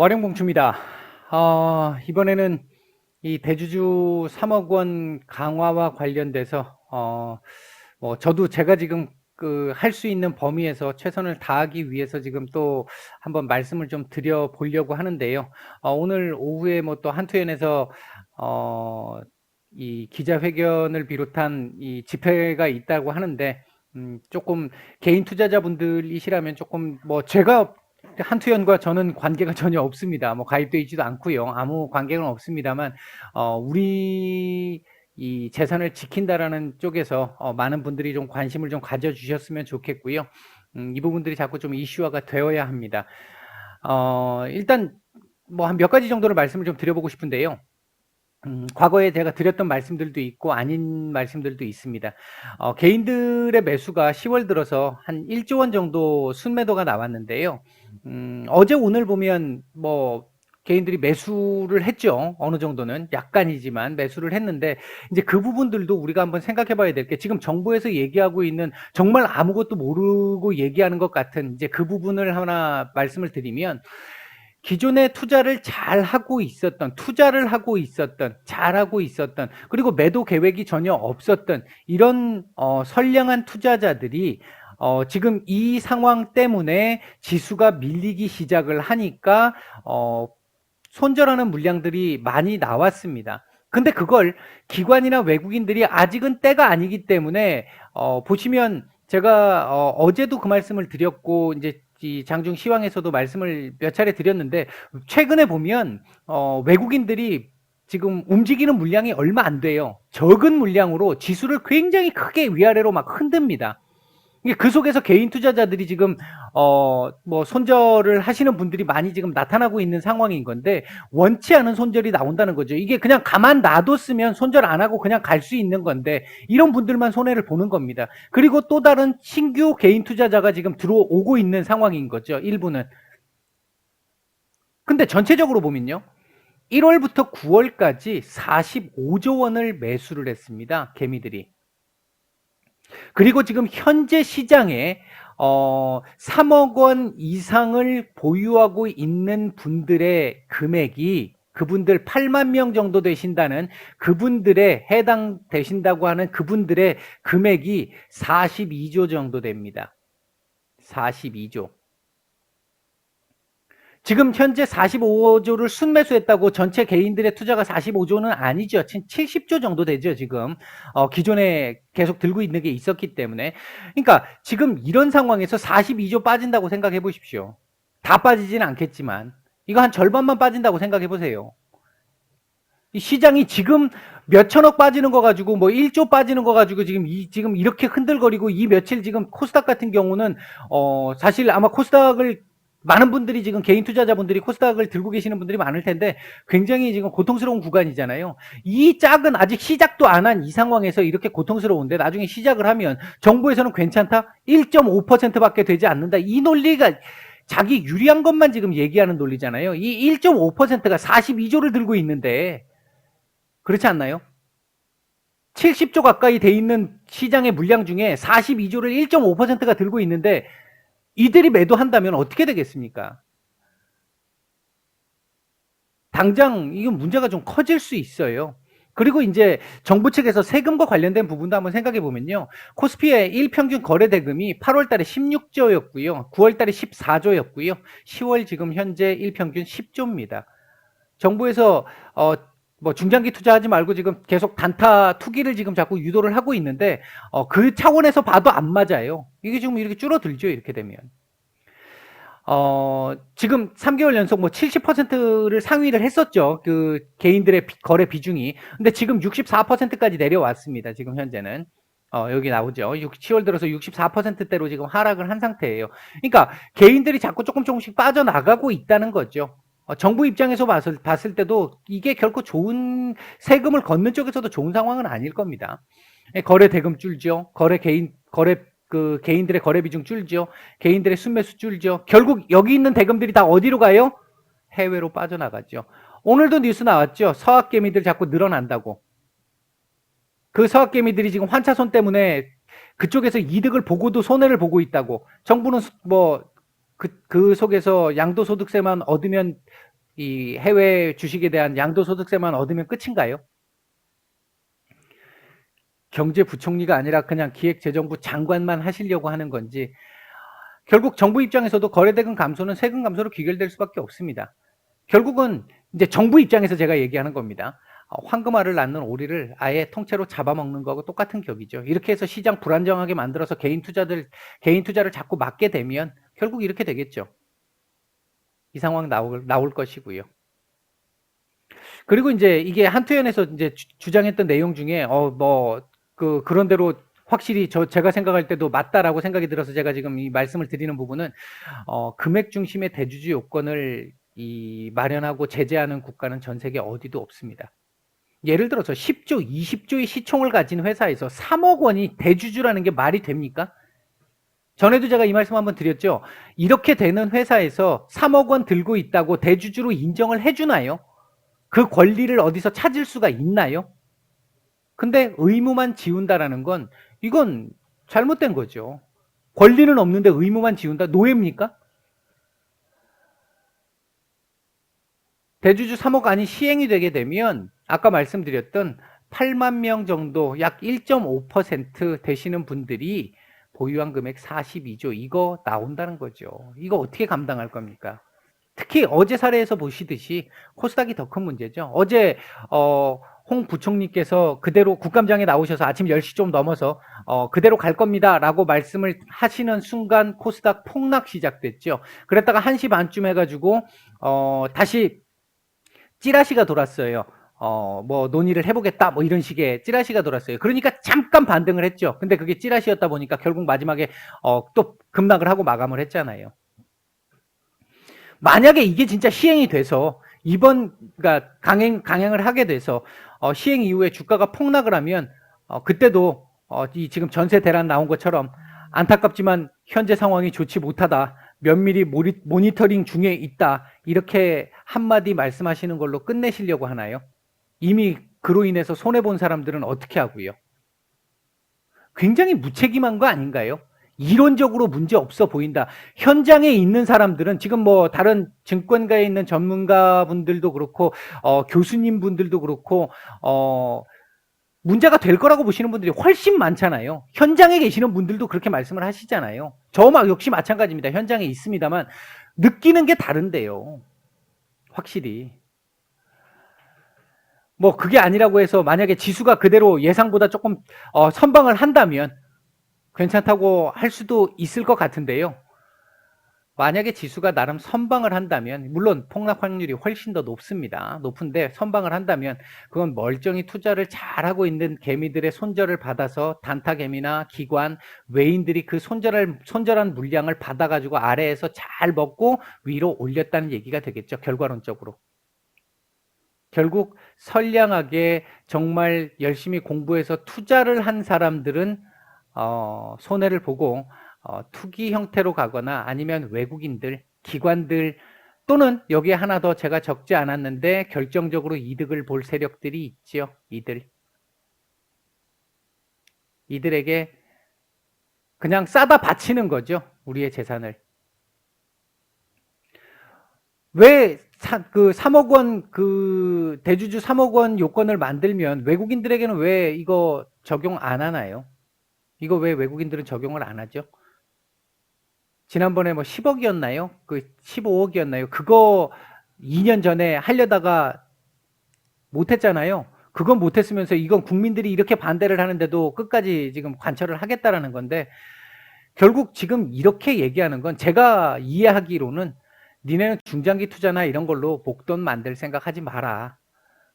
월행봉추입니다. 이번에는 이 대주주 3억 원 강화와 관련돼서 저도 제가 지금 그 할 수 있는 범위에서 최선을 다하기 위해서 지금 또 한번 말씀을 좀 드려 보려고 하는데요. 오늘 오후에 뭐 또 한투엔에서 이 기자회견을 비롯한 이 집회가 있다고 하는데 조금 개인 투자자분들이시라면 조금 뭐 제가 한투연과 저는 관계가 전혀 없습니다. 뭐 가입돼 있지도 않고요. 아무 관계는 없습니다만 우리 이 재산을 지킨다라는 쪽에서 많은 분들이 좀 관심을 좀 가져주셨으면 좋겠고요. 이 부분들이 자꾸 좀 이슈화가 되어야 합니다. 일단 뭐 한 몇 가지 정도를 말씀을 좀 드려보고 싶은데요. 과거에 제가 드렸던 말씀들도 있고 아닌 말씀들도 있습니다. 개인들의 매수가 10월 들어서 한 1조 원 정도 순매도가 나왔는데요. 어제 오늘 보면 뭐 개인들이 매수를 했죠. 어느 정도는 약간이지만 매수를 했는데 이제 그 부분들도 우리가 한번 생각해 봐야 될 게 지금 정부에서 얘기하고 있는 정말 아무것도 모르고 얘기하는 것 같은 이제 그 부분을 하나 말씀을 드리면 기존에 투자를 잘 하고 있었던, 투자를 하고 있었던, 잘하고 있었던, 그리고 매도 계획이 전혀 없었던 이런 선량한 투자자들이 지금 이 상황 때문에 지수가 밀리기 시작을 하니까 손절하는 물량들이 많이 나왔습니다. 근데 그걸 기관이나 외국인들이 아직은 때가 아니기 때문에 보시면 제가 어제도 그 말씀을 드렸고 이제 이 장중 시황에서도 말씀을 몇 차례 드렸는데 최근에 보면 외국인들이 지금 움직이는 물량이 얼마 안 돼요. 적은 물량으로 지수를 굉장히 크게 위아래로 막 흔듭니다. 그 속에서 개인 투자자들이 지금 뭐 손절을 하시는 분들이 많이 지금 나타나고 있는 상황인 건데 원치 않은 손절이 나온다는 거죠. 이게 그냥 가만 놔뒀으면 손절 안 하고 그냥 갈 수 있는 건데 이런 분들만 손해를 보는 겁니다. 그리고 또 다른 신규 개인 투자자가 지금 들어오고 있는 상황인 거죠. 일부는. 근데 전체적으로 보면요. 1월부터 9월까지 45조 원을 매수를 했습니다. 개미들이. 그리고 지금 현재 시장에 3억 원 이상을 보유하고 있는 분들의 금액이 그분들 8만 명 정도 되신다는 그분들의 해당되신다고 하는 그분들의 금액이 42조 정도 됩니다. 42조. 지금 현재 45조를 순매수했다고 전체 개인들의 투자가 45조는 아니죠. 70조 정도 되죠, 지금. 기존에 계속 들고 있는 게 있었기 때문에. 그러니까 지금 이런 상황에서 42조 빠진다고 생각해 보십시오. 다 빠지지는 않겠지만. 이거 한 절반만 빠진다고 생각해 보세요. 이 시장이 지금 몇 천억 빠지는 거 가지고 뭐 1조 빠지는 거 가지고 지금 이렇게 흔들거리고 이 며칠 지금 코스닥 같은 경우는 사실 아마 코스닥을 많은 분들이 지금 개인 투자자분들이 코스닥을 들고 계시는 분들이 많을 텐데 굉장히 지금 고통스러운 구간이잖아요. 이 짝은 아직 시작도 안 한 이 상황에서 이렇게 고통스러운데 나중에 시작을 하면 정부에서는 괜찮다? 1.5%밖에 되지 않는다. 이 논리가 자기 유리한 것만 지금 얘기하는 논리잖아요. 이 1.5%가 42조를 들고 있는데 그렇지 않나요? 70조 가까이 돼 있는 시장의 물량 중에 42조를 1.5%가 들고 있는데 이들이 매도한다면 어떻게 되겠습니까? 당장 이건 문제가 좀 커질 수 있어요. 그리고 이제 정부 측에서 세금과 관련된 부분도 한번 생각해 보면요. 코스피의 일평균 거래 대금이 8월 달에 16조였고요. 9월 달에 14조였고요. 10월 지금 현재 일평균 10조입니다. 정부에서 뭐 중장기 투자하지 말고 지금 계속 단타 투기를 지금 자꾸 유도를 하고 있는데 그 차원에서 봐도 안 맞아요. 이게 지금 이렇게 줄어들죠. 이렇게 되면. 지금 3개월 연속 뭐 70%를 상위를 했었죠. 그 개인들의 거래 비중이. 근데 지금 64%까지 내려왔습니다. 지금 현재는. 여기 나오죠. 10월 들어서 64%대로 지금 하락을 한 상태예요. 그러니까 개인들이 자꾸 조금씩 빠져나가고 있다는 거죠. 정부 입장에서 봤을 때도 이게 결코 좋은 세금을 걷는 쪽에서도 좋은 상황은 아닐 겁니다. 거래 대금 줄죠. 거래 그 개인들의 거래 비중 줄죠. 개인들의 순매수 줄죠. 결국 여기 있는 대금들이 다 어디로 가요? 해외로 빠져나가죠. 오늘도 뉴스 나왔죠. 서학개미들 자꾸 늘어난다고. 그 서학개미들이 지금 환차손 때문에 그쪽에서 이득을 보고도 손해를 보고 있다고. 정부는 뭐 그 속에서 양도소득세만 얻으면 이 해외 주식에 대한 양도소득세만 얻으면 끝인가요? 경제부총리가 아니라 그냥 기획재정부 장관만 하시려고 하는 건지, 결국 정부 입장에서도 거래대금 감소는 세금 감소로 귀결될 수밖에 없습니다. 결국은 이제 정부 입장에서 제가 얘기하는 겁니다. 황금알을 낳는 오리를 아예 통째로 잡아먹는 거하고 똑같은 격이죠. 이렇게 해서 시장 불안정하게 만들어서 개인 투자를 자꾸 막게 되면 결국 이렇게 되겠죠. 이 상황 나올 것이고요. 그리고 이제 이게 한투연에서 이제 주장했던 내용 중에 그런 대로 확실히 제가 생각할 때도 맞다라고 생각이 들어서 제가 지금 이 말씀을 드리는 부분은 금액 중심의 대주주 요건을 마련하고 제재하는 국가는 전 세계 어디도 없습니다. 예를 들어서 10조, 20조의 시총을 가진 회사에서 3억 원이 대주주라는 게 말이 됩니까? 전에도 제가 이 말씀 한번 드렸죠. 이렇게 되는 회사에서 3억 원 들고 있다고 대주주로 인정을 해주나요? 그 권리를 어디서 찾을 수가 있나요? 근데 의무만 지운다라는 건 이건 잘못된 거죠. 권리는 없는데 의무만 지운다? 노예입니까? 대주주 3억 안이 시행이 되게 되면 아까 말씀드렸던 8만 명 정도 약 1.5% 되시는 분들이 보유한 금액 42조 이거 나온다는 거죠. 이거 어떻게 감당할 겁니까? 특히 어제 사례에서 보시듯이 코스닥이 더 큰 문제죠. 어제 홍 부총리께서 그대로 국감장에 나오셔서 아침 10시 좀 넘어서 그대로 갈 겁니다 라고 말씀을 하시는 순간 코스닥 폭락 시작됐죠. 그랬다가 1시 반쯤 해가지고 다시 찌라시가 돌았어요. 뭐 논의를 해보겠다 뭐 이런 식의 찌라시가 돌았어요. 그러니까 잠깐 반등을 했죠. 근데 그게 찌라시였다 보니까 결국 마지막에 또 급락을 하고 마감을 했잖아요. 만약에 이게 진짜 시행이 돼서 그러니까 강행을 하게 돼서 시행 이후에 주가가 폭락을 하면 그때도 이 지금 전세 대란 나온 것처럼 안타깝지만 현재 상황이 좋지 못하다. 면밀히 모니터링 중에 있다. 이렇게 한마디 말씀하시는 걸로 끝내시려고 하나요? 이미 그로 인해서 손해본 사람들은 어떻게 하고요? 굉장히 무책임한 거 아닌가요? 이론적으로 문제 없어 보인다. 현장에 있는 사람들은 지금 뭐 다른 증권가에 있는 전문가분들도 그렇고 교수님 분들도 그렇고 문제가 될 거라고 보시는 분들이 훨씬 많잖아요. 현장에 계시는 분들도 그렇게 말씀을 하시잖아요. 저 역시 마찬가지입니다. 현장에 있습니다만 느끼는 게 다른데요. 확실히. 뭐 그게 아니라고 해서 만약에 지수가 그대로 예상보다 조금 선방을 한다면 괜찮다고 할 수도 있을 것 같은데요. 만약에 지수가 나름 선방을 한다면 물론 폭락 확률이 훨씬 더 높습니다. 높은데 선방을 한다면 그건 멀쩡히 투자를 잘하고 있는 개미들의 손절을 받아서 단타 개미나 기관, 외인들이 그 손절한 물량을 받아가지고 아래에서 잘 먹고 위로 올렸다는 얘기가 되겠죠. 결과론적으로. 결국 선량하게 정말 열심히 공부해서 투자를 한 사람들은 손해를 보고 투기 형태로 가거나 아니면 외국인들, 기관들 또는 여기에 하나 더 제가 적지 않았는데 결정적으로 이득을 볼 세력들이 있죠. 이들에게 그냥 싸다 바치는 거죠. 우리의 재산을. 왜 그 3억 원 그 대주주 3억 원 요건을 만들면 외국인들에게는 왜 이거 적용 안 하나요? 이거 왜 외국인들은 적용을 안 하죠? 지난번에 뭐 10억이었나요? 그 15억이었나요? 그거 2년 전에 하려다가 못했잖아요. 그건 못했으면서 이건 국민들이 이렇게 반대를 하는데도 끝까지 지금 관철을 하겠다라는 건데 결국 지금 이렇게 얘기하는 건 제가 이해하기로는 니네는 중장기 투자나 이런 걸로 목돈 만들 생각하지 마라.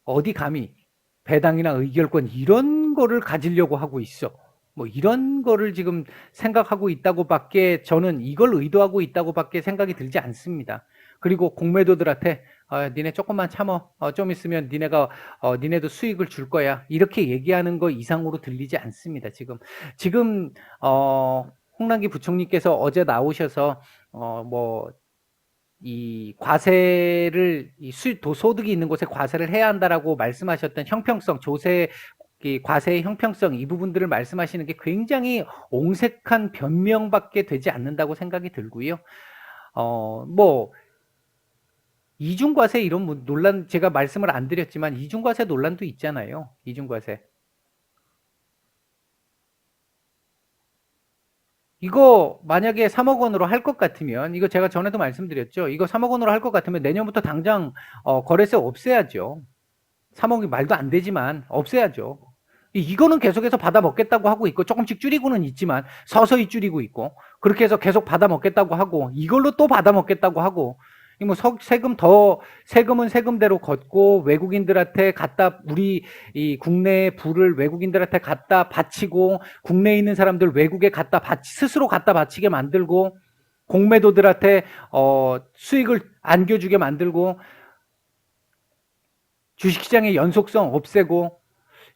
어디 감히 배당이나 의결권 이런 거를 가지려고 하고 있어. 뭐 이런 거를 지금 생각하고 있다고밖에 저는 이걸 의도하고 있다고밖에 생각이 들지 않습니다. 그리고 공매도들한테 니네 조금만 참어. 좀 있으면 니네도 수익을 줄 거야. 이렇게 얘기하는 거 이상으로 들리지 않습니다. 지금 홍남기 부총리께서 어제 나오셔서 이 과세를 소득이 있는 곳에 과세를 해야 한다라고 말씀하셨던 형평성, 과세의 형평성 이 부분들을 말씀하시는 게 굉장히 옹색한 변명밖에 되지 않는다고 생각이 들고요. 이중과세 이런 논란 제가 말씀을 안 드렸지만 이중과세 논란도 있잖아요. 이중과세. 이거 만약에 3억 원으로 할 것 같으면 이거 제가 전에도 말씀드렸죠. 이거 3억 원으로 할 것 같으면 내년부터 당장 거래세 없애야죠. 3억이 말도 안 되지만 없애야죠. 이거는 계속해서 받아 먹겠다고 하고 있고 조금씩 줄이고는 있지만 서서히 줄이고 있고 그렇게 해서 계속 받아 먹겠다고 하고 이걸로 또 받아 먹겠다고 하고 뭐 세금은 세금대로 걷고 외국인들한테 갖다 우리 이 국내 부를 외국인들한테 갖다 바치고 국내에 있는 사람들 외국에 갖다 스스로 갖다 바치게 만들고 공매도들한테 수익을 안겨주게 만들고 주식시장의 연속성 없애고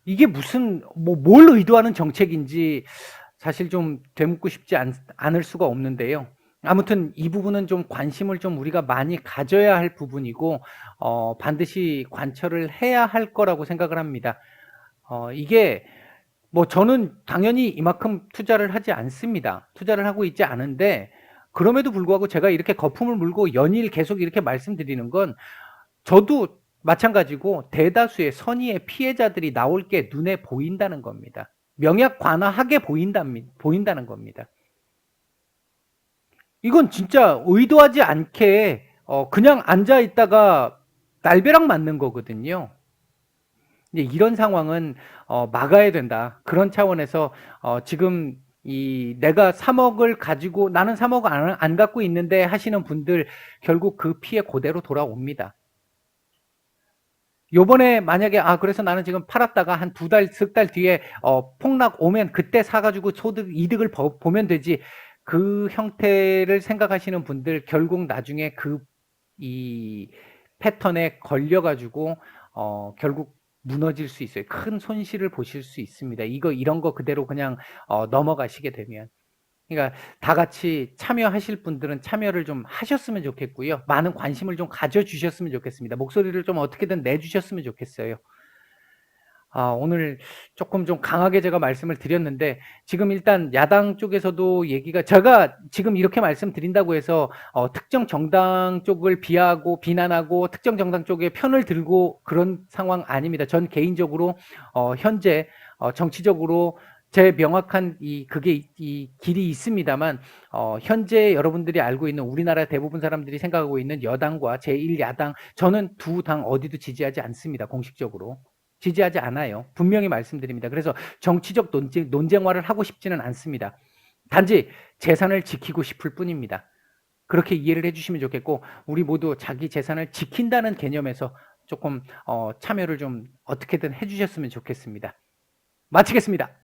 이게 무슨 뭘 의도하는 정책인지 사실 좀 되묻고 싶지 않을 수가 없는데요. 아무튼 이 부분은 좀 관심을 좀 우리가 많이 가져야 할 부분이고 반드시 관철을 해야 할 거라고 생각을 합니다. 이게 뭐 저는 당연히 이만큼 투자를 하지 않습니다. 투자를 하고 있지 않은데 그럼에도 불구하고 제가 이렇게 거품을 물고 연일 계속 이렇게 말씀드리는 건 저도 마찬가지고 대다수의 선의의 피해자들이 나올 게 눈에 보인다는 겁니다. 명약 관화하게 보인다는 겁니다. 이건 진짜 의도하지 않게 그냥 앉아 있다가 날벼락 맞는 거거든요. 이제 이런 상황은 막아야 된다. 그런 차원에서 지금 내가 3억을 가지고 나는 3억 안 갖고 있는데 하시는 분들 결국 그 피해 그대로 돌아옵니다. 요번에 만약에 그래서 나는 지금 팔았다가 한 2달, 3달 뒤에 폭락 오면 그때 사가지고 이득을 보면 되지. 그 형태를 생각하시는 분들 결국 나중에 이 패턴에 걸려가지고 결국 무너질 수 있어요. 큰 손실을 보실 수 있습니다. 이런 거 그대로 그냥 넘어가시게 되면. 그러니까 다 같이 참여하실 분들은 참여를 좀 하셨으면 좋겠고요. 많은 관심을 좀 가져주셨으면 좋겠습니다. 목소리를 좀 어떻게든 내주셨으면 좋겠어요. 오늘 조금 좀 강하게 제가 말씀을 드렸는데 지금 일단 야당 쪽에서도 얘기가 제가 지금 이렇게 말씀드린다고 해서 특정 정당 쪽을 비난하고 특정 정당 쪽에 편을 들고 그런 상황 아닙니다. 전 개인적으로 현재 정치적으로 제 명확한 그게 이 길이 있습니다만 현재 여러분들이 알고 있는 우리나라 대부분 사람들이 생각하고 있는 여당과 제1야당 저는 두 당 어디도 지지하지 않습니다. 공식적으로. 지지하지 않아요. 분명히 말씀드립니다. 그래서 정치적 논쟁화를 하고 싶지는 않습니다. 단지 재산을 지키고 싶을 뿐입니다. 그렇게 이해를 해주시면 좋겠고 우리 모두 자기 재산을 지킨다는 개념에서 조금 참여를 좀 어떻게든 해주셨으면 좋겠습니다. 마치겠습니다.